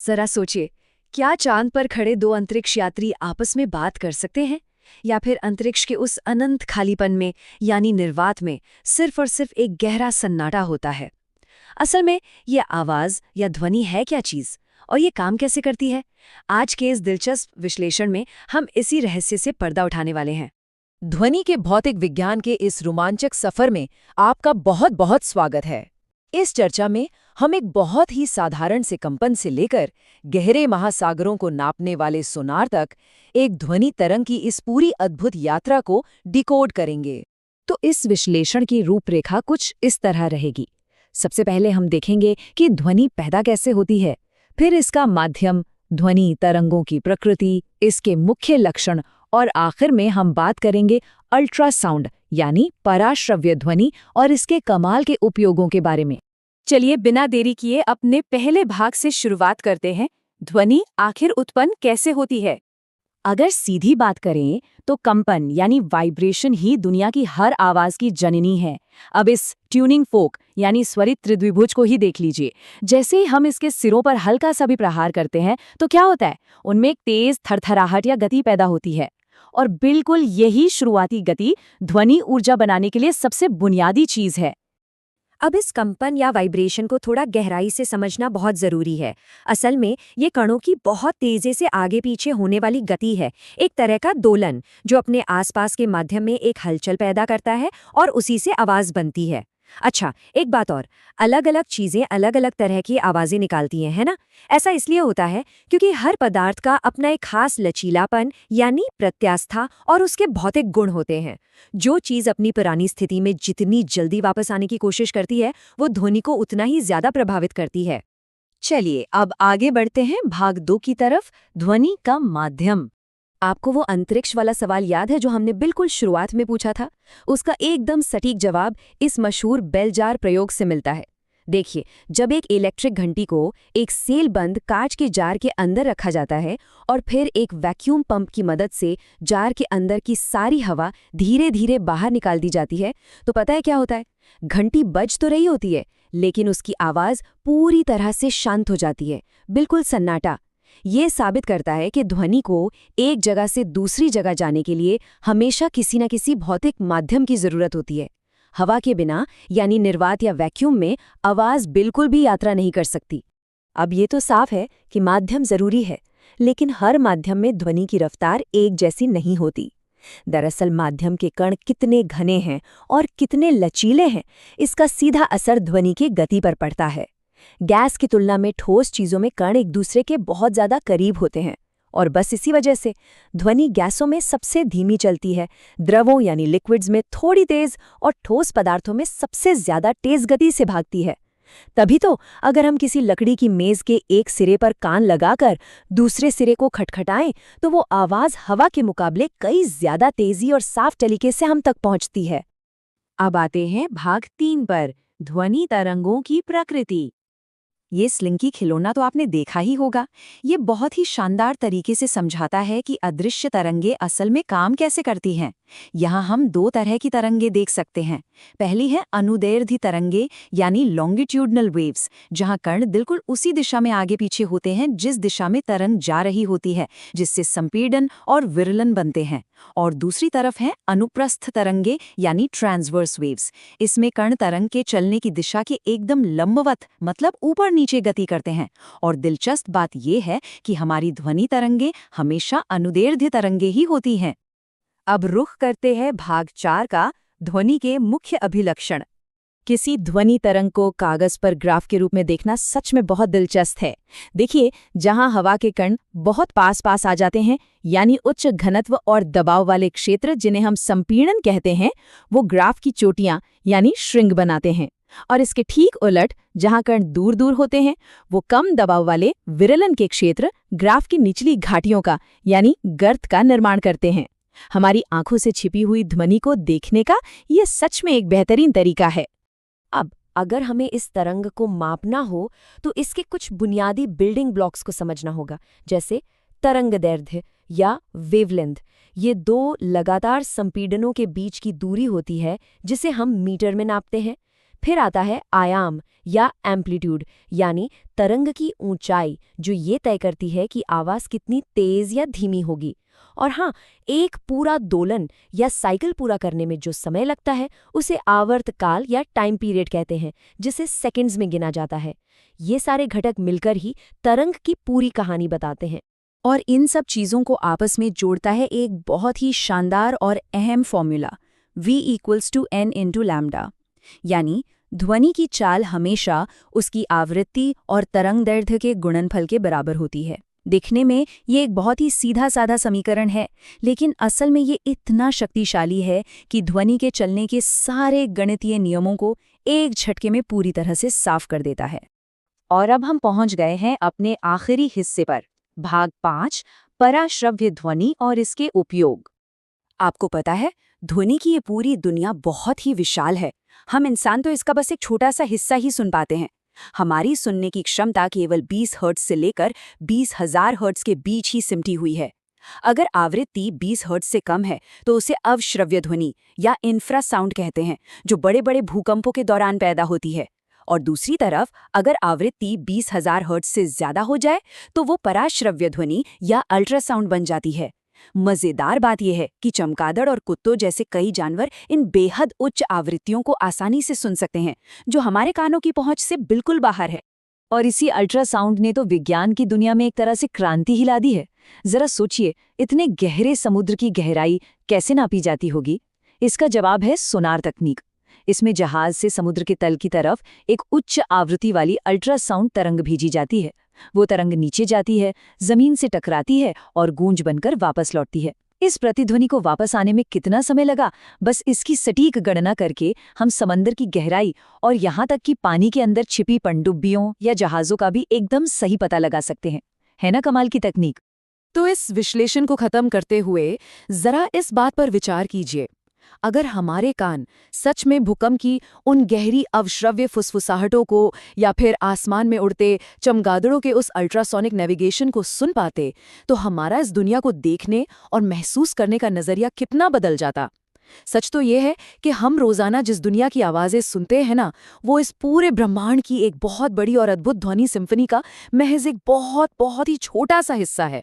जरा सोचिए, क्या चांद पर खड़े दो अंतरिक्ष यात्री आपस में बात कर सकते हैं? या फिर अंतरिक्ष के उस अनंत खालीपन में यानी निर्वात में सिर्फ और सिर्फ एक गहरा सन्नाटा होता है? असल में ये आवाज या ध्वनि है क्या चीज, और ये काम कैसे करती है? आज के इस दिलचस्प विश्लेषण में हम इसी रहस्य से पर्दा उठाने वाले हैं। ध्वनि के भौतिक विज्ञान के इस रोमांचक सफर में आपका बहुत बहुत स्वागत है। इस चर्चा में हम एक बहुत ही साधारण से कंपन से लेकर गहरे महासागरों को नापने वाले सोनार तक एक ध्वनि तरंग की इस पूरी अद्भुत यात्रा को डिकोड करेंगे। तो इस विश्लेषण की रूपरेखा कुछ इस तरह रहेगी। सबसे पहले हम देखेंगे कि ध्वनि पैदा कैसे होती है, फिर इसका माध्यम, ध्वनि तरंगों की प्रकृति, इसके मुख्य लक्षण, और आखिर में हम बात करेंगे अल्ट्रासाउंड यानी पराश्रव्य ध्वनि और इसके कमाल के उपयोगों के बारे में। चलिए बिना देरी किए अपने पहले भाग से शुरुआत करते हैं। ध्वनि आखिर उत्पन्न कैसे होती है? अगर सीधी बात करें तो कंपन यानी वाइब्रेशन ही दुनिया की हर आवाज की जननी है। अब इस ट्यूनिंग फोक यानी स्वरित त्रिद्विभुज को ही देख लीजिए। जैसे ही हम इसके सिरों पर हल्का सा भी प्रहार करते हैं तो क्या होता है? उनमें एक तेज थरथराहट या गति पैदा होती है। और बिल्कुल यही शुरुआती गति ध्वनि ऊर्जा बनाने के लिए सबसे बुनियादी चीज है। अब इस कंपन या वाइब्रेशन को थोड़ा गहराई से समझना बहुत जरूरी है। असल में ये कणों की बहुत तेजी से आगे पीछे होने वाली गति है, एक तरह का दोलन जो अपने आसपास के माध्यम में एक हलचल पैदा करता है और उसी से आवाज बनती है। अच्छा, एक बात और, अलग अलग चीजें अलग अलग तरह की आवाजें निकालती हैं, है ना? ऐसा इसलिए होता है क्योंकि हर पदार्थ का अपना एक खास लचीलापन यानी प्रत्यास्था और उसके भौतिक गुण होते हैं। जो चीज अपनी पुरानी स्थिति में जितनी जल्दी वापस आने की कोशिश करती है, वो ध्वनि को उतना ही ज्यादा प्रभावित करती है। चलिए अब आगे बढ़ते हैं भाग 2 की तरफ, ध्वनि का माध्यम। आपको वो अंतरिक्ष वाला सवाल याद है जो हमने बिल्कुल शुरुआत में पूछा था? उसका एकदम सटीक जवाब इस मशहूर बेल जार प्रयोग से मिलता है। देखिए, जब एक इलेक्ट्रिक घंटी को एक सेलबंद कांच के जार के अंदर रखा जाता है और फिर एक वैक्यूम पंप की मदद से जार के अंदर की सारी हवा धीरे धीरे बाहर निकाल दी जाती है, तो पता है क्या होता है? घंटी बज तो रही होती है, लेकिन उसकी आवाज पूरी तरह से शांत हो जाती है, बिल्कुल सन्नाटा। ये साबित करता है कि ध्वनि को एक जगह से दूसरी जगह जाने के लिए हमेशा किसी न किसी भौतिक माध्यम की जरूरत होती है। हवा के बिना यानी निर्वात या वैक्यूम में आवाज बिल्कुल भी यात्रा नहीं कर सकती। अब ये तो साफ है कि माध्यम जरूरी है, लेकिन हर माध्यम में ध्वनि की रफ्तार एक जैसी नहीं होती। दरअसल माध्यम के कण कितने घने हैं और कितने लचीले हैं, इसका सीधा असर ध्वनि की गति पर पड़ता है। गैस की तुलना में ठोस चीजों में कण एक दूसरे के बहुत ज्यादा करीब होते हैं और बस इसी वजह से ध्वनि गैसों में सबसे धीमी चलती है, द्रवों यानी लिक्विड्स में थोड़ी तेज और ठोस पदार्थों में सबसे ज्यादा तेज गति से भागती है। तभी तो अगर हम किसी लकड़ी की मेज के एक सिरे पर कान लगाकर दूसरे सिरे को खटखटाएं तो वो आवाज हवा के मुकाबले कई ज्यादा तेजी और साफ तरीके से हम तक पहुंचती है। अब आते हैं भाग 3 पर, ध्वनि तरंगों की प्रकृति। ये स्लिंकी खिलौना तो आपने देखा ही होगा। ये बहुत ही शानदार तरीके से समझाता है कि अदृश्य तरंगे असल में काम कैसे करती हैं। यहाँ हम 2 तरह की तरंगे देख सकते हैं। पहली है अनुदैर्ध्य तरंगे यानी लॉन्गिट्यूडनल वेव्स, जहाँ कण बिल्कुल उसी दिशा में आगे पीछे होते हैं जिस दिशा में तरंग जा रही होती है, जिससे संपीड़न और विरलन बनते हैं। और दूसरी तरफ है अनुप्रस्थ तरंगे यानी ट्रांसवर्स वेव्स। इसमें कण तरंग के चलने की दिशा के एकदम लंबवत मतलब ऊपर नीचे गति करते हैं। और दिलचस्प बात यह है कि हमारी ध्वनि तरंगे हमेशा अनुदैर्ध्य तरंगे ही होती हैं। अब रुख करते हैं भाग 4 का, ध्वनि के मुख्य अभिलक्षण। किसी ध्वनि तरंग को कागज पर ग्राफ के रूप में देखना सच में बहुत दिलचस्प है। देखिए, जहां हवा के कण बहुत पास पास आ जाते हैं यानी उच्च घनत्व और दबाव वाले क्षेत्र जिन्हें हम संपीड़न कहते हैं, वो ग्राफ की चोटियां यानी श्रृंग बनाते हैं। और इसके ठीक उलट जहां कण दूर दूर होते हैं, वो कम दबाव वाले विरलन के क्षेत्र ग्राफ की निचली घाटियों का यानी गर्त का निर्माण करते हैं। हमारी आंखों से छिपी हुई ध्वनि को देखने का ये सच में एक बेहतरीन तरीका है। अब अगर हमें इस तरंग को मापना हो तो इसके कुछ बुनियादी बिल्डिंग ब्लॉक्स को समझना होगा, जैसे तरंगदैर्ध्य या वेवलेंथ। ये 2 लगातार संपीड़नों के बीच की दूरी होती है जिसे हम मीटर में नापते हैं। फिर आता है आयाम या एम्पलीट्यूड, यानी तरंग की ऊंचाई, जो ये तय करती है कि आवाज कितनी तेज या धीमी होगी। और हाँ, एक पूरा दोलन या साइकिल पूरा करने में जो समय लगता है उसे आवर्तकाल या टाइम पीरियड कहते हैं, जिसे सेकंड्स में गिना जाता है। ये सारे घटक मिलकर ही तरंग की पूरी कहानी बताते हैं। और इन सब चीज़ों को आपस में जोड़ता है एक बहुत ही शानदार और अहम फॉर्मूला, V=n × लैम्डा। यानी ध्वनि की चाल हमेशा उसकी आवृत्ति और तरंगदैर्घ्य के गुणनफल के बराबर होती है। दिखने में ये एक बहुत ही सीधा साधा समीकरण है, लेकिन असल में ये इतना शक्तिशाली है कि ध्वनि के चलने के सारे गणितीय नियमों को एक झटके में पूरी तरह से साफ कर देता है। और अब हम पहुंच गए हैं अपने आखिरी हिस्से पर, भाग 5, पराश्रव्य ध्वनि और इसके उपयोग। आपको पता है, ध्वनि की ये पूरी दुनिया बहुत ही विशाल है। हम इंसान तो इसका बस एक छोटा सा हिस्सा ही सुन पाते हैं। हमारी सुनने की क्षमता केवल 20 हर्ट्ज से लेकर 20,000 हर्ट्ज के बीच ही सिमटी हुई है। अगर आवृत्ति 20 हर्ट्ज से कम है तो उसे अवश्रव्य ध्वनि या इंफ्रासाउंड कहते हैं, जो बड़े बड़े भूकंपों के दौरान पैदा होती है। और दूसरी तरफ अगर आवृत्ति 20,000 हर्ट्ज से ज्यादा हो जाए तो वो पराश्रव्य ध्वनि या अल्ट्रासाउंड बन जाती है। मजेदार बात यह है कि चमगादड़ और कुत्तों जैसे कई जानवर इन बेहद उच्च आवृत्तियों को आसानी से सुन सकते हैं, जो हमारे कानों की पहुंच से बिल्कुल बाहर है। और इसी अल्ट्रासाउंड ने तो विज्ञान की दुनिया में एक तरह से क्रांति ही ला दी है। जरा सोचिए, इतने गहरे समुद्र की गहराई कैसे नापी जाती होगी? इसका जवाब है सोनार तकनीक। इसमें जहाज से समुद्र के तल की तरफ एक उच्च आवृत्ति वाली अल्ट्रासाउंड तरंग भेजी जाती है। वो तरंग नीचे जाती है, जमीन से टकराती है और गूंज बनकर वापस लौटती है। इस प्रतिध्वनि को वापस आने में कितना समय लगा, बस इसकी सटीक गणना करके हम समंदर की गहराई और यहाँ तक कि पानी के अंदर छिपी पनडुब्बियों या जहाज़ों का भी एकदम सही पता लगा सकते हैं। है ना कमाल की तकनीक? तो इस विश्लेषण को खत्म करते हुए जरा इस बात पर विचार कीजिए, अगर हमारे कान सच में भूकंप की उन गहरी अवश्रव्य फुसफुसाहटों को या फिर आसमान में उड़ते चमगादड़ों के उस अल्ट्रासोनिक नेविगेशन को सुन पाते, तो हमारा इस दुनिया को देखने और महसूस करने का नज़रिया कितना बदल जाता। सच तो ये है कि हम रोज़ाना जिस दुनिया की आवाज़ें सुनते हैं ना, वो इस पूरे ब्रह्मांड की एक बहुत बड़ी और अद्भुत ध्वनि सिम्फनी का महज एक बहुत बहुत ही छोटा सा हिस्सा है।